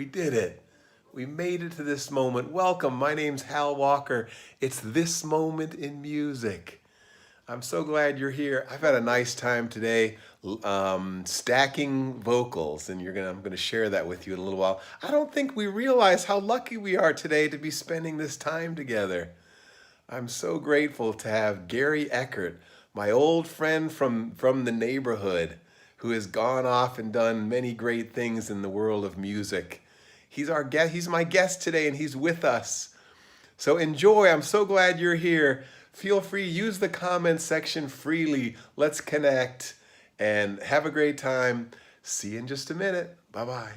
did it. We made it to this moment. Welcome. My name's Hal Walker. It's This Moment in Music. I'm so glad you're here. I've had a nice time today stacking vocals, and I'm going to share that with you in a little while. I don't think we realize how lucky we are today to be spending this time together. I'm so grateful to have Gary Eckert, my old friend from the neighborhood, who has gone off and done many great things in the world of music. He's our guest. He's my guest today, and he's with us. So enjoy. I'm so glad you're here. Feel free, use the comments section freely. Let's connect and have a great time. See you in just a minute. Bye-bye.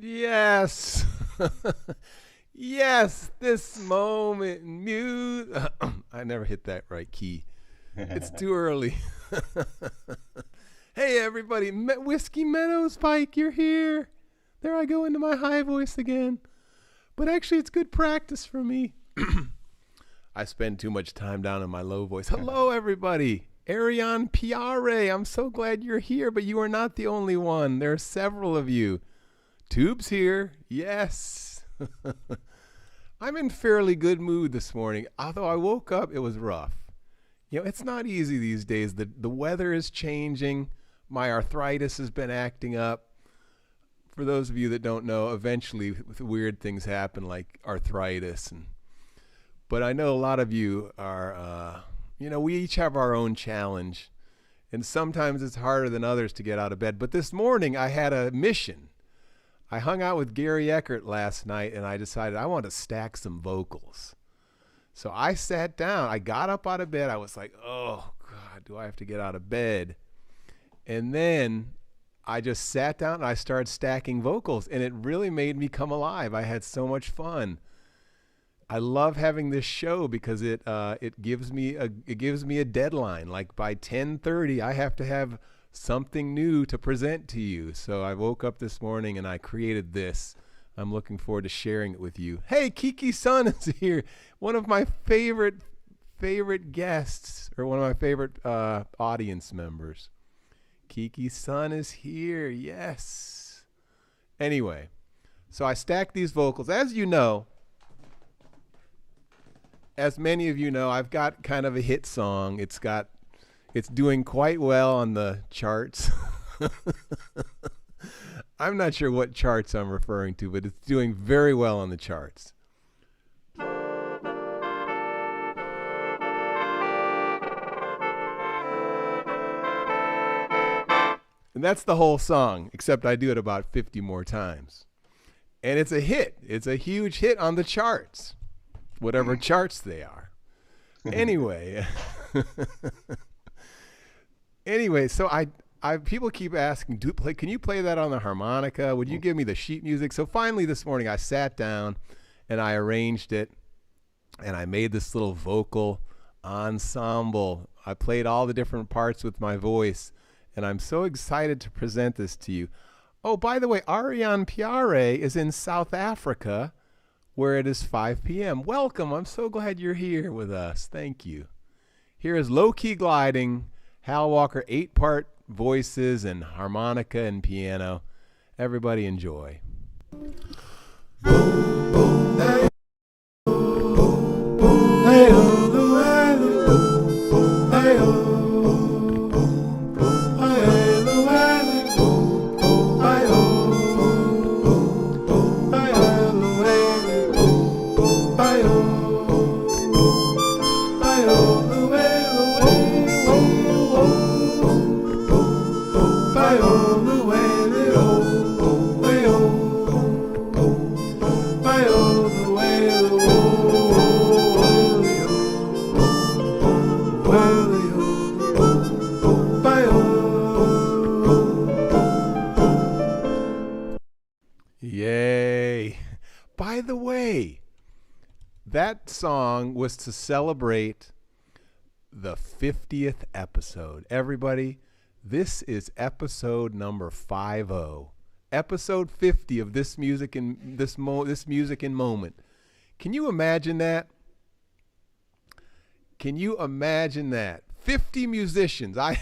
Yes. Yes, this moment in music. I never hit that right key. It's too early. Hey, everybody. Whiskey Meadows Pike, you're here. There I go into my high voice again. But actually, it's good practice for me. I spend too much time down in my low voice. Hello, everybody. Ariane Piare, I'm so glad you're here, but you are not the only one. There are several of you. Tube's here. Yes. I'm in fairly good mood this morning. Although I woke up, it was rough. You know, it's not easy these days. The weather is changing. My arthritis has been acting up. For those of you that don't know, eventually weird things happen like arthritis. But I know a lot of you are, we each have our own challenge. And sometimes it's harder than others to get out of bed. But this morning I had a mission. I hung out with Gary Eckert last night, and I decided I want to stack some vocals. So I sat down. I got up out of bed. I was like, oh, God, do I have to get out of bed? And then I just sat down, and I started stacking vocals, and it really made me come alive. I had so much fun. I love having this show because it gives me a deadline. Like by 10:30, I have to have something new to present to you. So I woke up this morning and I created this. I'm looking forward to sharing it with you. Hey, Kiki Sun is here. One of my favorite guests, or one of my favorite audience members. Kiki Sun is here. Yes. Anyway, so I stacked these vocals. As you know, as many of you know, I've got kind of a hit song. It's doing quite well on the charts. I'm not sure what charts I'm referring to, but it's doing very well on the charts. And that's the whole song, except I do it about 50 more times. And it's a hit. It's a huge hit on the charts, whatever charts they are. Anyway. Anyway, so I people keep asking, can you play that on the harmonica? Would you give me the sheet music? So finally this morning I sat down and I arranged it and I made this little vocal ensemble. I played all the different parts with my voice, and I'm so excited to present this to you. Oh, by the way, Ariane Piare is in South Africa, where it is 5 p.m. Welcome. I'm so glad you're here with us. Thank you. Here is Low Key Gliding, Hal Walker, 8-part voices and harmonica and piano. Everybody enjoy. Bye, oh, the way, oh, way, oh. Yay. By the way, that song was to celebrate the 50th episode. Everybody, this is episode number 50. Episode 50 of this music and this music and moment. Can you imagine that? Can you imagine that? 50 musicians. I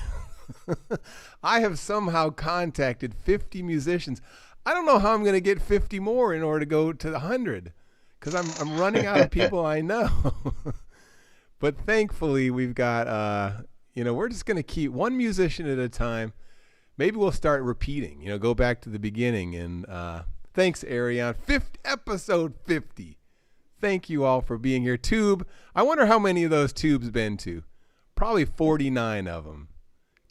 have somehow contacted 50 musicians. I don't know how I'm going to get 50 more in order to go to the 100 because I'm running out of people I know. But thankfully we've got, we're just going to keep one musician at a time. Maybe we'll start repeating, go back to the beginning. And thanks, Ariane. Episode 50. Thank you all for being here. Tube, I wonder how many of those tubes been to. Probably 49 of them.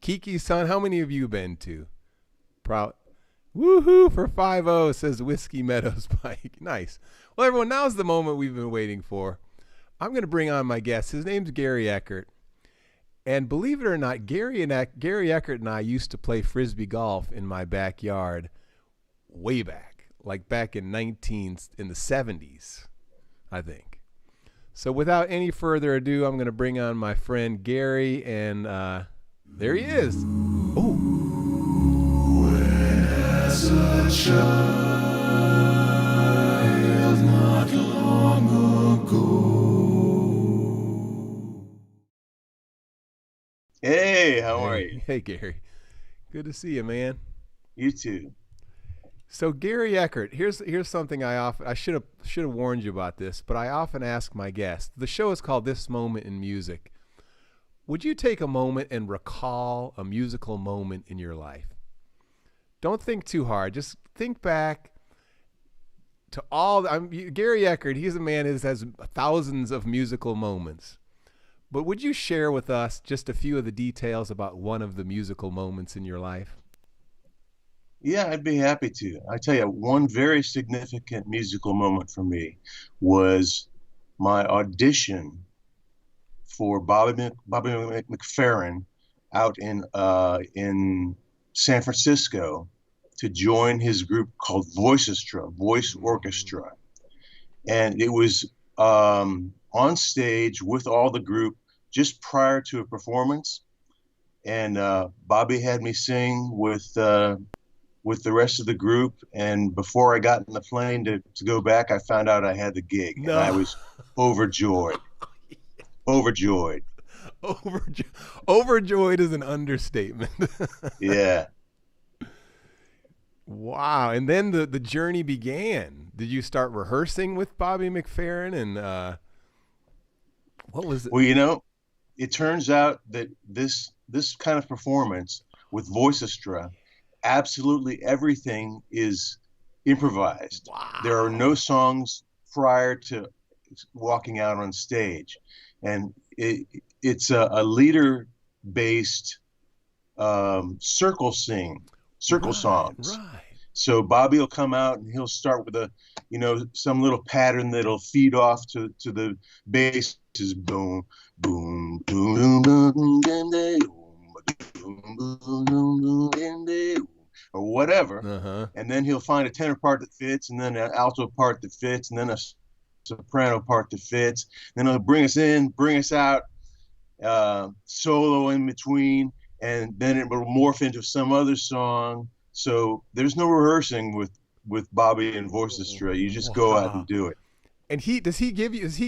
Kiki-san, how many have you been to? Woohoo for 5-0, says Whiskey Meadows Pike. Nice. Well, everyone, now's the moment we've been waiting for. I'm going to bring on my guest. His name's Gary Eckert. And believe it or not, Gary Eckert and I used to play Frisbee golf in my backyard way back, like back in the 70s, I think. So without any further ado, I'm going to bring on my friend Gary, and there he is. Oh. As a child not long ago. Hey, how are you? Hey, Gary. Good to see you, man. You too. So Gary Eckert, here's something I should have warned you about this, but I often ask my guests. The show is called This Moment in Music. Would you take a moment and recall a musical moment in your life? Don't think too hard. Just think back to Gary Eckert. He's a man who has thousands of musical moments. But would you share with us just a few of the details about one of the musical moments in your life? Yeah, I'd be happy to. I tell you, one very significant musical moment for me was my audition for Bobby Mcferrin out in San Francisco to join his group called Voice Orchestra. And it was on stage with all the group just prior to a performance. And Bobby had me sing with the rest of the group. And before I got in the plane to go back, I found out I had the gig. No. And I was overjoyed. Overjoyed. Overjoyed is an understatement. Yeah. Wow. And then the journey began. Did you start rehearsing with Bobby Mcferrin? And what was it? Well, it turns out that this kind of performance with Voicestra, absolutely everything is improvised. Wow. There are no songs prior to walking out on stage. And it's a leader-based circle songs. Right. So Bobby will come out and he'll start with some little pattern that'll feed off to the bass. Boom, boom, boom, boom, boom, or whatever. Uh-huh. And then he'll find a tenor part that fits, and then an alto part that fits, and then a soprano part that fits. Then he'll bring us in, bring us out, solo in between, and then it will morph into some other song. So there's no rehearsing with Bobby and Voicestra. You just go out and do it. And does he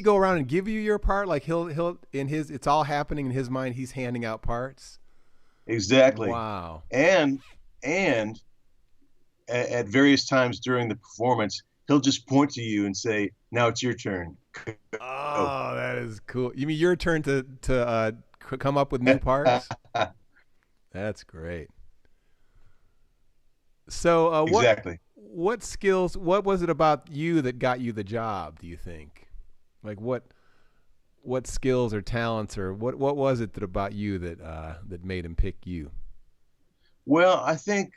go around and give you your part? Like he'll it's all happening in his mind. He's handing out parts. Exactly. Wow. And at various times during the performance, he'll just point to you and say, "Now it's your turn." Oh, that is cool. You mean your turn to come up with new parts? That's great. So exactly. What skills? What was it about you that got you the job? Do you think? Like what skills or talents or what was it about you that made him pick you? Well, I think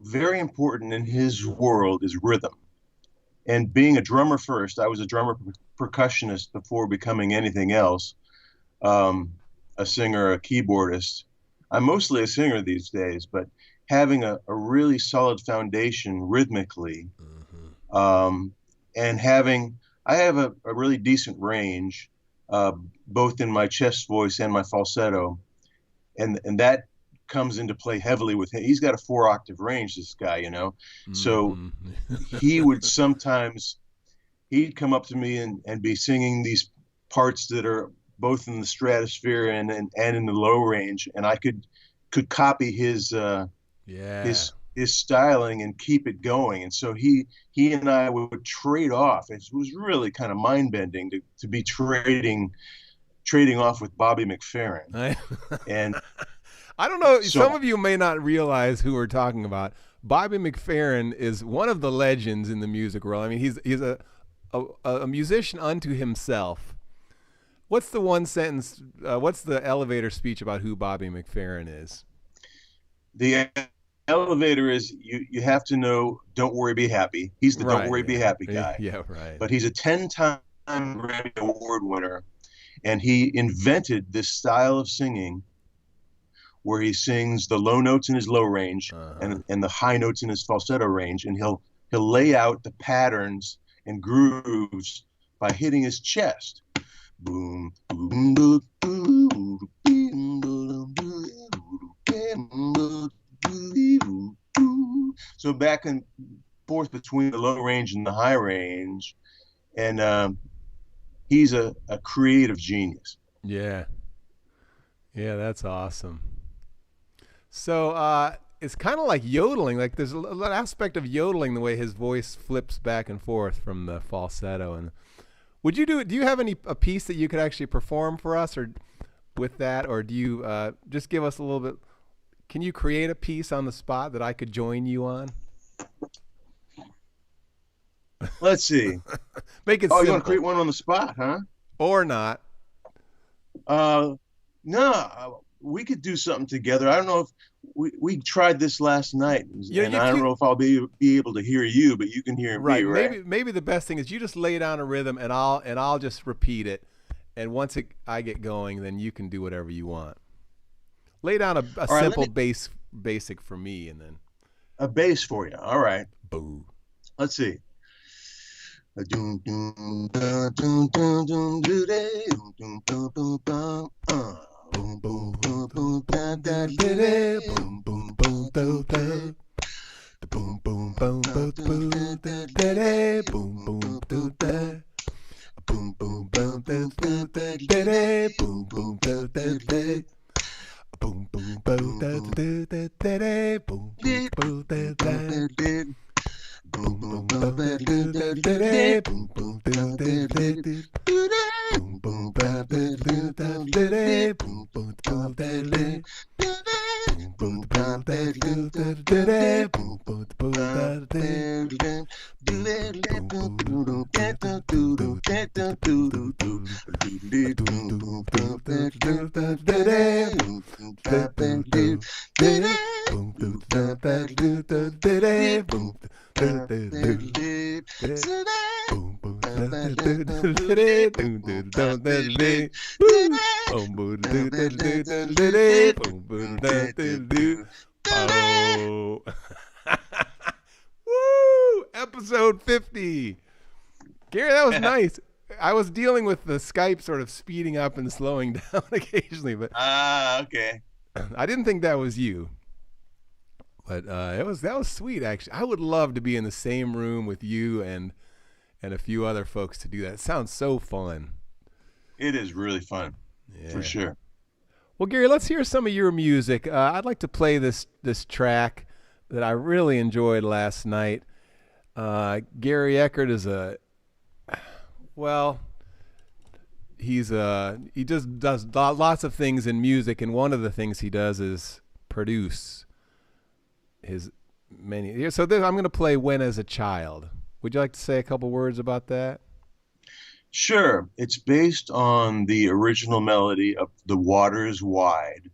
very important in his world is rhythm. And being a drummer first, I was a drummer percussionist before becoming anything else, a singer, a keyboardist. I'm mostly a singer these days, but having a really solid foundation rhythmically, um, and I have a really decent range, uh, both in my chest voice and my falsetto, and that comes into play heavily with him. He's got a 4-octave range, this guy, so he would sometimes he'd come up to me and be singing these parts that are both in the stratosphere and in the low range, and I could copy his styling and keep it going. And so he and I would trade off. It was really kind of mind bending to be trading off with Bobby Mcferrin. And I don't know. Some of you may not realize who we're talking about. Bobby Mcferrin is one of the legends in the music world. I mean, he's a musician unto himself. What's the one sentence? What's the elevator speech about who Bobby McFerrin is? The elevator is you have to know. Don't worry, be happy. He's the Don't Worry, Be Happy guy. Yeah, right. But he's a 10-time Grammy Award winner, and he invented this style of singing where he sings the low notes in his low range and the high notes in his falsetto range, and he'll lay out the patterns and grooves by hitting his chest. Boom, boom, boom, boom, boom. So back and forth between the low range and the high range, and he's a creative genius. Yeah, that's awesome. So it's kind of like yodeling. Like there's an aspect of yodeling the way his voice flips back and forth from the falsetto. And do you have a piece that you could actually perform for us, or with that, or do you just give us a little bit? Can you create a piece on the spot that I could join you on? Let's see. Make it simple. You want to create one on the spot, huh? Or not? No, we could do something together. I don't know if we tried this last night, and I don't know if I'll be able to hear you, but you can hear me, right? Maybe the best thing is you just lay down a rhythm, and I'll just repeat it, and once I get going, then you can do whatever you want. Lay down a simple basic for me, and then a bass for you. All right. Boo. Let's see. Boom boom boom boom da da da boom boom boom da da boom boom boom boom boom da da boom boom do da boom boom boom boom boom da da boom boom do da da boom boom boom da da da da boom boom da da boom boom boom da da da boom boom da da da boom boom ba da da da da boom boom ba da da boom boom ba da da da da boom boom ba da da Woo! Episode 50. Gary, that was nice. I was dealing with the Skype sort of speeding up and slowing down occasionally, but okay. I didn't think that was you. But that was sweet, actually. I would love to be in the same room with you and a few other folks to do that. It sounds so fun. It is really fun, for sure. Well, Gary, let's hear some of your music. I'd like to play this track that I really enjoyed last night. Gary Eckert is he just does lots of things in music, and one of the things he does is produce his many. So I'm going to play "When as a Child." Would you like to say a couple words about that? Sure. It's based on the original melody of "The Waters Wide,"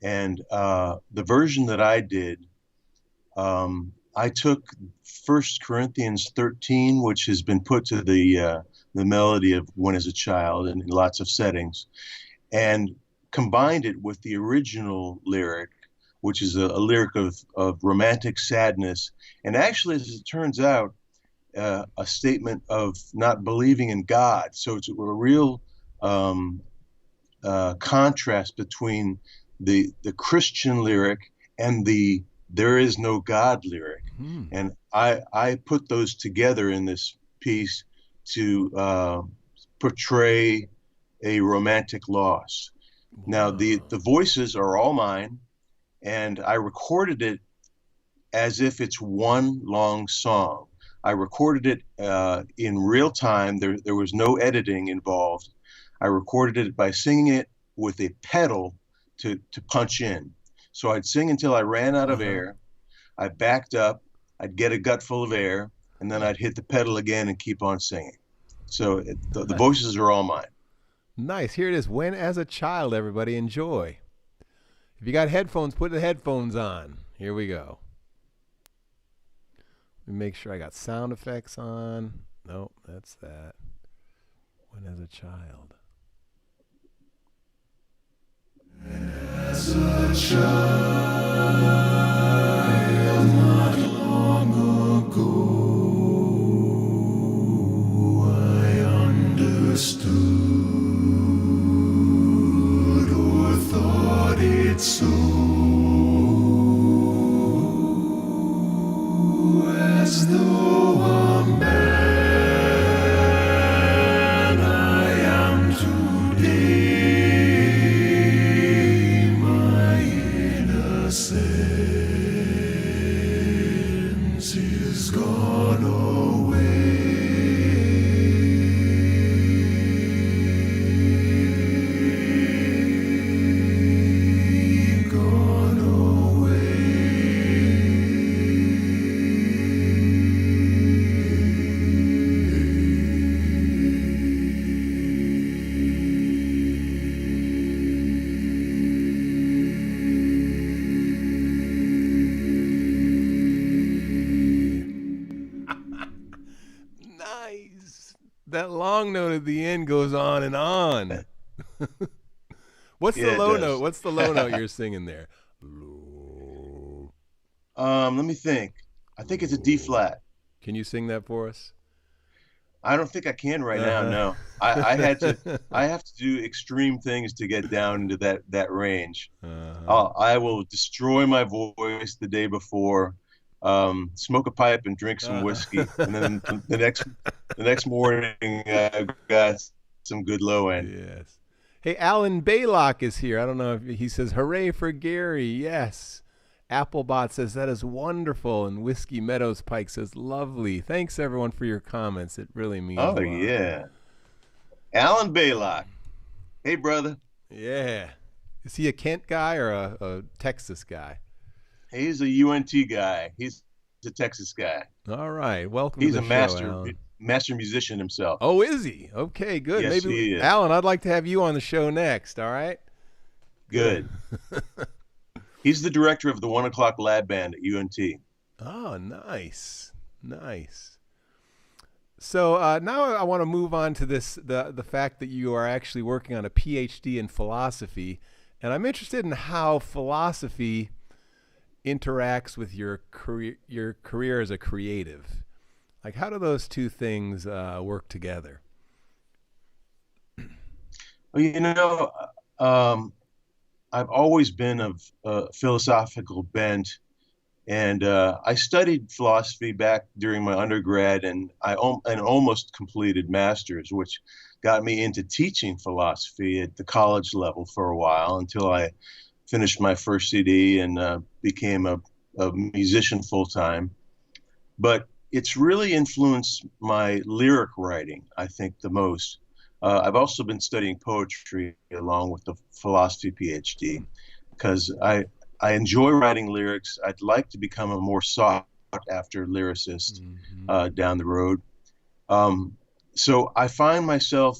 and the version that I did, I took 1 Corinthians 13, which has been put to the melody of "When as a Child" in lots of settings, and combined it with the original lyric, which is a lyric of romantic sadness. And actually, as it turns out, a statement of not believing in God. So it's a real contrast between the Christian lyric and the "there is no God" lyric. And I put those together in this piece to portray a romantic loss. Now the voices are all mine, and I recorded it as if it's one long song. I recorded it in real time. There was no editing involved. I recorded it by singing it with a pedal to punch in. So I'd sing until I ran out of air. I backed up. I'd get a gut full of air, and then I'd hit the pedal again and keep on singing. So the voices are all mine. Nice. Here it is. When as a Child, everybody. Enjoy. If you got headphones, put the headphones on. Here we go. Let me make sure I got sound effects on. Nope, that's that. When as a Child. When as a child, not long ago, I understood or thought it so, as though a man I am today, my innocence is gone away. That long note at the end goes on and on. What's the low note? What's the low note you're singing there? Let me think. I think it's a D flat. Can you sing that for us? I don't think I can right now. No, I have to do extreme things to get down into that range. I will destroy my voice the day before. Smoke a pipe and drink some whiskey, and then the next morning I've got some good low end. Yes. Hey, Alan Baylock is here. I don't know if he says hooray for Gary. Yes. Applebot says that is wonderful, and Whiskey Meadows Pike says lovely. Thanks everyone for your comments. It really means a lot. Yeah. Alan Baylock. Hey brother. Yeah. Is he a Kent guy or a Texas guy? He's a UNT guy. He's a Texas guy. All right. Welcome He's to the a show, master musician himself. Oh, is he? Okay, good. Yes, Maybe he is. Alan, I'd like to have you on the show next, all right? Good. He's the director of the 1 O'Clock Lab Band at UNT. Oh, nice. Nice. So now I want to move on to the fact that you are actually working on a PhD in philosophy, and I'm interested in how philosophy interacts with your career as a creative. Like, how do those two things work together? Well, I've always been of philosophical bent, and I studied philosophy back during my undergrad, and I almost completed master's, which got me into teaching philosophy at the college level for a while until I finished my first CD and became a musician full time. But it's really influenced my lyric writing, I think, the most. I've also been studying poetry along with the philosophy PhD because I enjoy writing lyrics. I'd like to become a more sought after lyricist down the road. So I find myself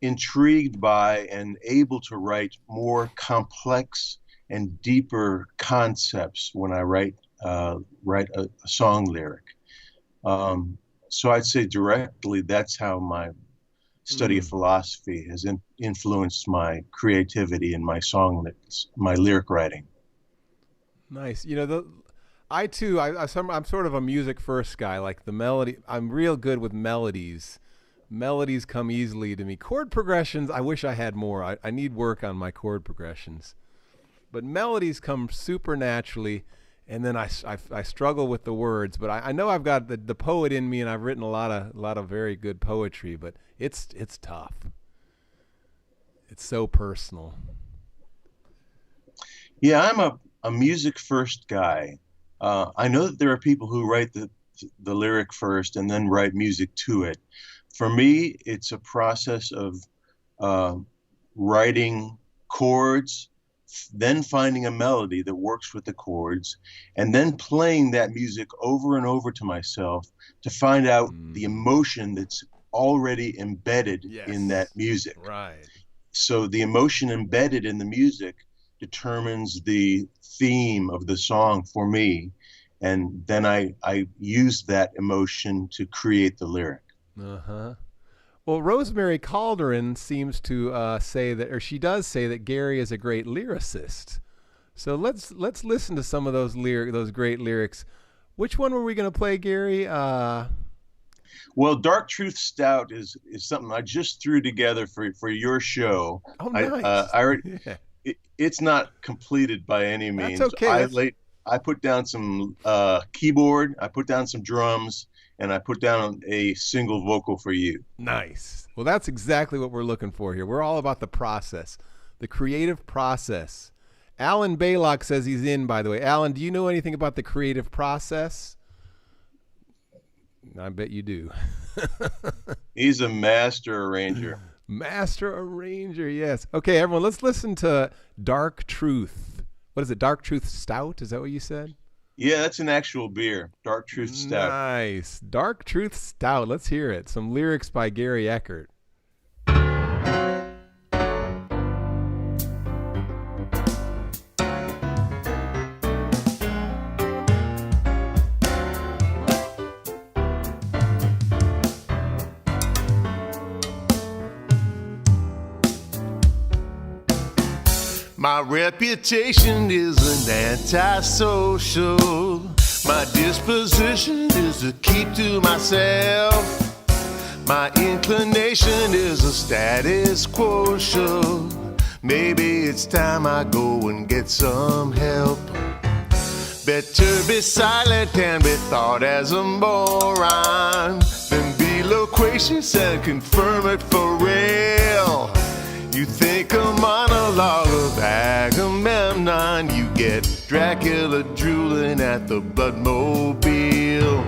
intrigued by and able to write more complex and deeper concepts when I write a song lyric. So I'd say directly that's how my study of philosophy has influenced my creativity and my my lyric writing. Nice. I too, I'm sort of a music first guy. Like the melody, I'm real good with melodies. Melodies come easily to me. Chord progressions, I wish I had more. I need work on my chord progressions. But melodies come super naturally, and then I struggle with the words. But I know I've got the poet in me, and I've written a lot of very good poetry. But it's tough. It's so personal. Yeah, I'm a music first guy. I know that there are people who write the lyric first and then write music to it. For me, it's a process of writing chords, then finding a melody that works with the chords, and then playing that music over and over to myself to find out the emotion that's already embedded in that music. Right. So the emotion embedded in the music determines the theme of the song for me, and then I use that emotion to create the lyric. Uh-huh. Well, Rosemary Calderon seems to say that, or she does say that Gary is a great lyricist. So let's listen to some of those great lyrics. Which one were we going to play, Gary? Well, Dark Truth Stout is something I just threw together for your show. Oh, nice. It's not completed by any means. That's okay. I put down some keyboard, I put down some drums, and I put down a single vocal for you. Nice. Well, that's exactly what we're looking for here. We're all about the process, the creative process. Alan Baylock says he's in, by the way. Alan, do you know anything about the creative process? I bet you do. He's a master arranger. Master arranger, yes. Okay, everyone, let's listen to Dark Truth. What is it, Dark Truth Stout? Is that what you said? Yeah, that's an actual beer. Dark Truth Stout. Nice. Dark Truth Stout. Let's hear it. Some lyrics by Gary Eckert. My reputation is an antisocial. My disposition is to keep to myself. My inclination is a status quo show. Maybe it's time I go and get some help. Better be silent and be thought as a moron than be loquacious and confirm it for real. You think a monologue of Agamemnon, you get Dracula drooling at the Bloodmobile.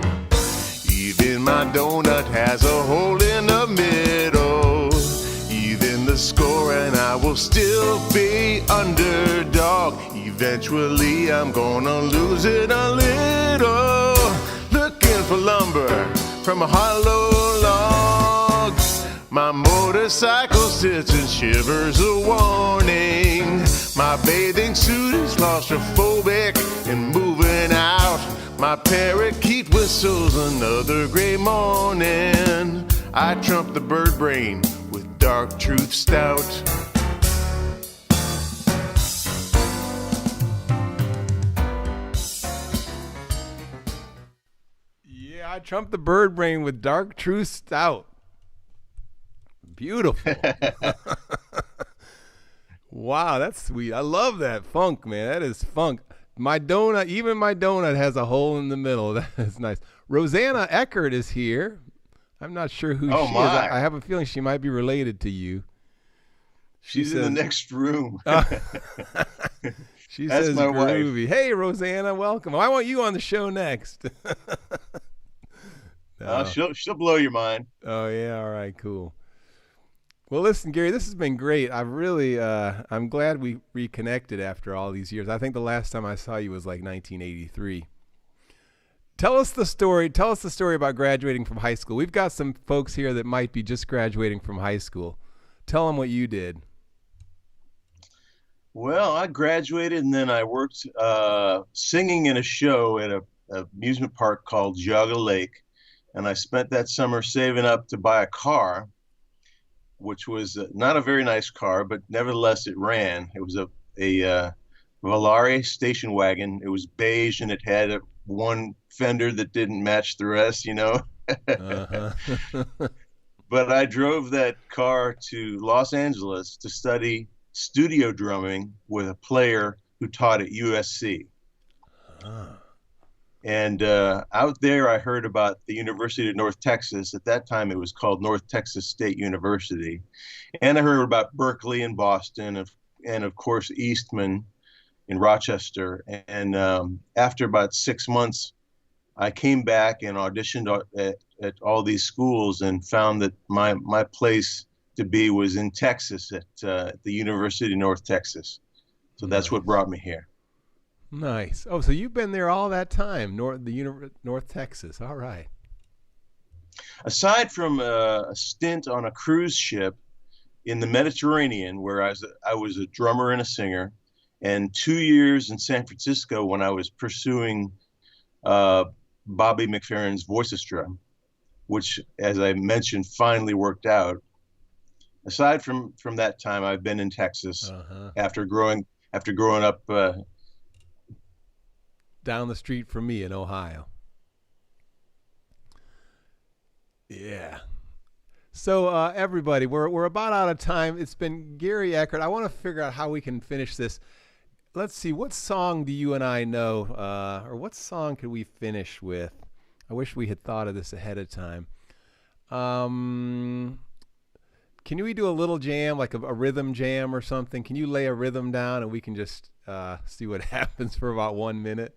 Even my donut has a hole in the middle. Even the score and I will still be underdog. Eventually I'm gonna lose it a little. Looking for lumber from a hollow log. My motorcycle sits and shivers a warning. My bathing suit is claustrophobic and moving out. My parakeet whistles another gray morning. I trump the bird brain with Dark Truth Stout. Yeah, I trumped the bird brain with Dark Truth Stout. Beautiful. Wow, that's sweet. I love that funk, man. That is funk. Even my donut has a hole in the middle. That is nice. Rosanna Eckert is here. I'm not sure who she is. I have a feeling she might be related to you. She's in the next room. She says my groovy. wife. Hey, Rosanna, welcome. I want you on the show next. No. She'll blow your mind. Oh, yeah. All right, cool. Well, listen, Gary, this has been great. I'm glad we reconnected after all these years. I think the last time I saw you was like 1983. Tell us the story about graduating from high school. We've got some folks here that might be just graduating from high school. Tell them what you did. Well, I graduated and then I worked singing in a show at a amusement park called Geauga Lake. And I spent that summer saving up to buy a car. which was not a very nice car, but nevertheless it ran. It was a Volare station wagon. It was beige and it had one fender that didn't match the rest, Uh-huh. But I drove that car to Los Angeles to study studio drumming with a player who taught at USC. Ah. And out there, I heard about the University of North Texas. At that time, it was called North Texas State University. And I heard about Berkeley in Boston, and of course, Eastman in Rochester. And after about 6 months, I came back and auditioned at all these schools and found that my place to be was in Texas at the University of North Texas. So that's what brought me here. Nice. Oh, so you've been there all that time, North Texas. All right. Aside from a stint on a cruise ship in the Mediterranean, where I was a drummer and a singer, and 2 years in San Francisco when I was pursuing Bobby Mcferrin's Voicestra, which, as I mentioned, finally worked out. Aside from that time, I've been in Texas after growing up down the street from me in Ohio. Yeah. So everybody, we're about out of time. It's been Gary Eckert. I want to figure out how we can finish this. Let's see. What song do you and I know, or what song could we finish with? I wish we had thought of this ahead of time. Can we do a little jam, like a rhythm jam or something? Can you lay a rhythm down and we can just see what happens for about 1 minute?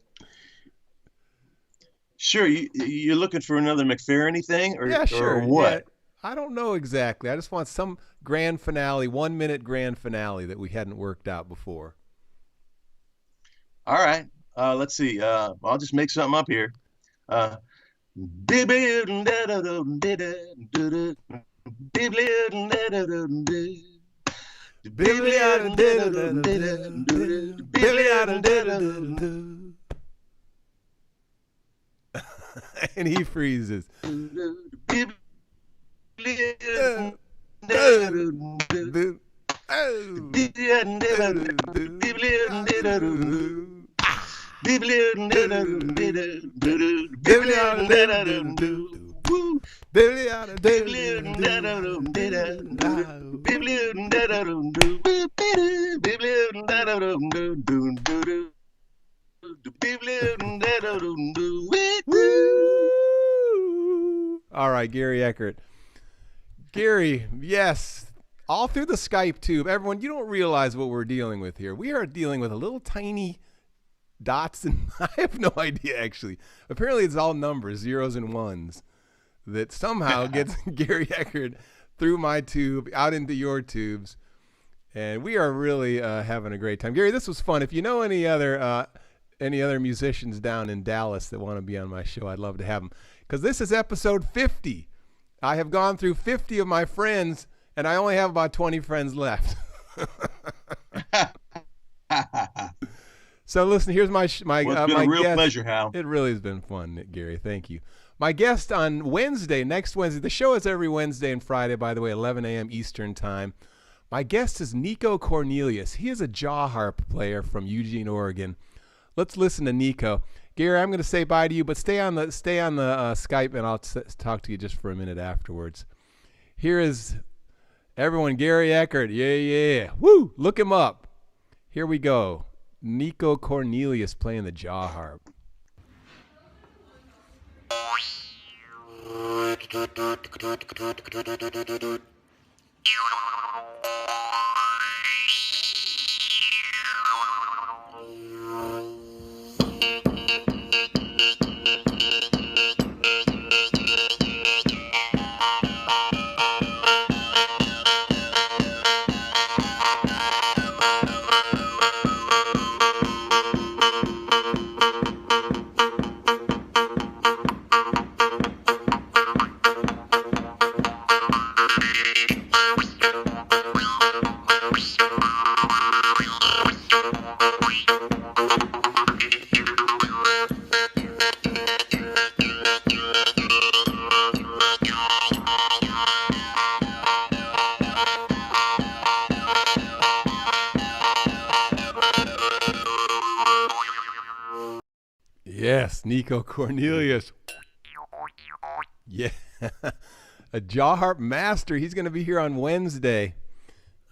Sure. You're looking for another McFerrin thing, or yeah, sure. Or what? Yeah, I don't know exactly. I just want some grand finale, 1 minute grand finale that we hadn't worked out before. All right. Let's see. I'll just make something up here. And he freezes. All right, Gary Eckert. Gary, yes, all through the Skype tube. Everyone, you don't realize what we're dealing with here. We are dealing with a little tiny dots, and I have no idea, actually. Apparently, it's all numbers, zeros and ones, that somehow gets Gary Eckert through my tube, out into your tubes, and we are really having a great time. Gary, this was fun. If you know any other musicians down in Dallas that want to be on my show, I'd love to have them, because this is episode 50. I have gone through 50 of my friends, and I only have about 20 friends left. So listen, here's my it's been my a real guest. pleasure, Hal. It really has been fun, Gary. Thank you. My guest on Wednesday, next Wednesday. The show is every Wednesday and Friday, by the way, 11 a.m. Eastern time. My guest is Nico Cornelius. He is a jaw harp player from Eugene, Oregon. Let's listen to Nico. Gary, I'm going to say bye to you, but stay on the Skype, and I'll talk to you just for a minute afterwards. Here is everyone, Gary Eckert. Yeah. Woo! Look him up. Here we go. Nico Cornelius playing the jaw harp. Nico Cornelius. Yeah. A jaw harp master. He's going to be here on Wednesday.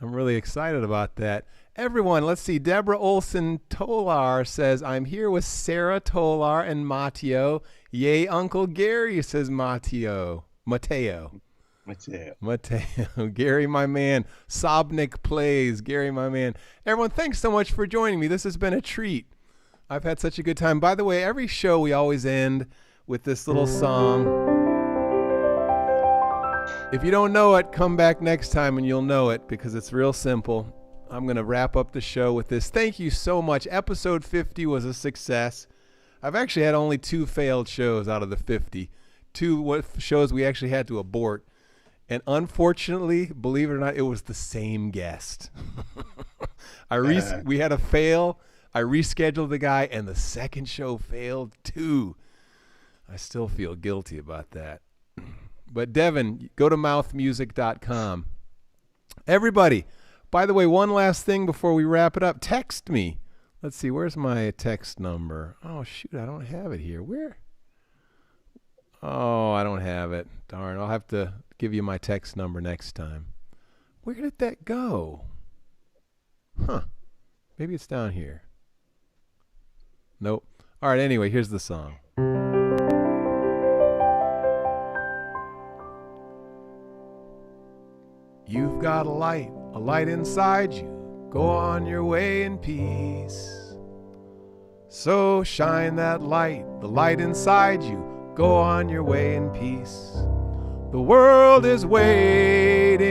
I'm really excited about that. Everyone, let's see. Deborah Olson Tolar says, I'm here with Sarah Tolar and Matteo. Yay, Uncle Gary, says Mateo. Gary, my man. Sobnik plays. Gary, my man. Everyone, thanks so much for joining me. This has been a treat. I've had such a good time. By the way, every show we always end with this little song. If you don't know it, come back next time and you'll know it because it's real simple. I'm going to wrap up the show with this. Thank you so much. Episode 50 was a success. I've actually had only 2 failed shows out of the 50. 2 shows we actually had to abort. And unfortunately, believe it or not, it was the same guest. We had a fail. I rescheduled the guy, and the second show failed too. I still feel guilty about that. But Devin, go to mouthmusic.com. Everybody, by the way, one last thing before we wrap it up. Text me. Let's see, where's my text number? Oh, shoot, I don't have it here. Where? Oh, I don't have it. Darn, I'll have to give you my text number next time. Where did that go? Huh. Maybe it's down here. Nope. All right, anyway, here's the song. You've got a light inside you. Go on your way in peace. So shine that light, the light inside you. Go on your way in peace. The world is waiting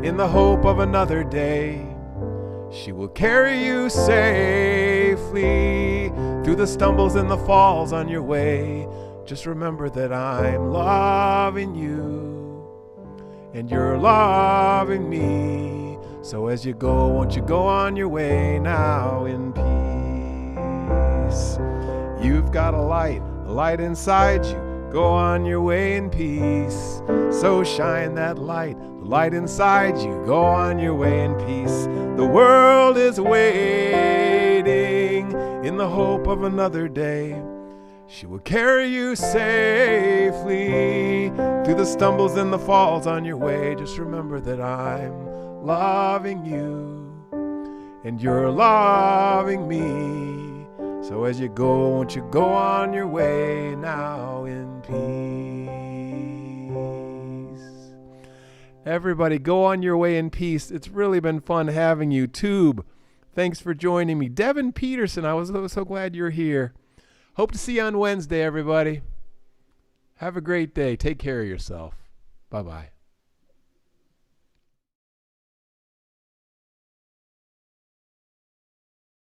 in the hope of another day. She will carry you safely through the stumbles and the falls on your way. Just remember that I'm loving you and you're loving me. So as you go, won't you go on your way now in peace? You've got a light inside you. Go on your way in peace. So shine that light, the light inside you. Go on your way in peace. The world is waiting in the hope of another day. She will carry you safely through the stumbles and the falls on your way. Just remember that I'm loving you and you're loving me. So as you go, won't you go on your way now in peace? Everybody, go on your way in peace. It's really been fun having you. Tube, thanks for joining me. Devin Peterson, I was so glad you're here. Hope to see you on Wednesday, everybody. Have a great day. Take care of yourself. Bye-bye.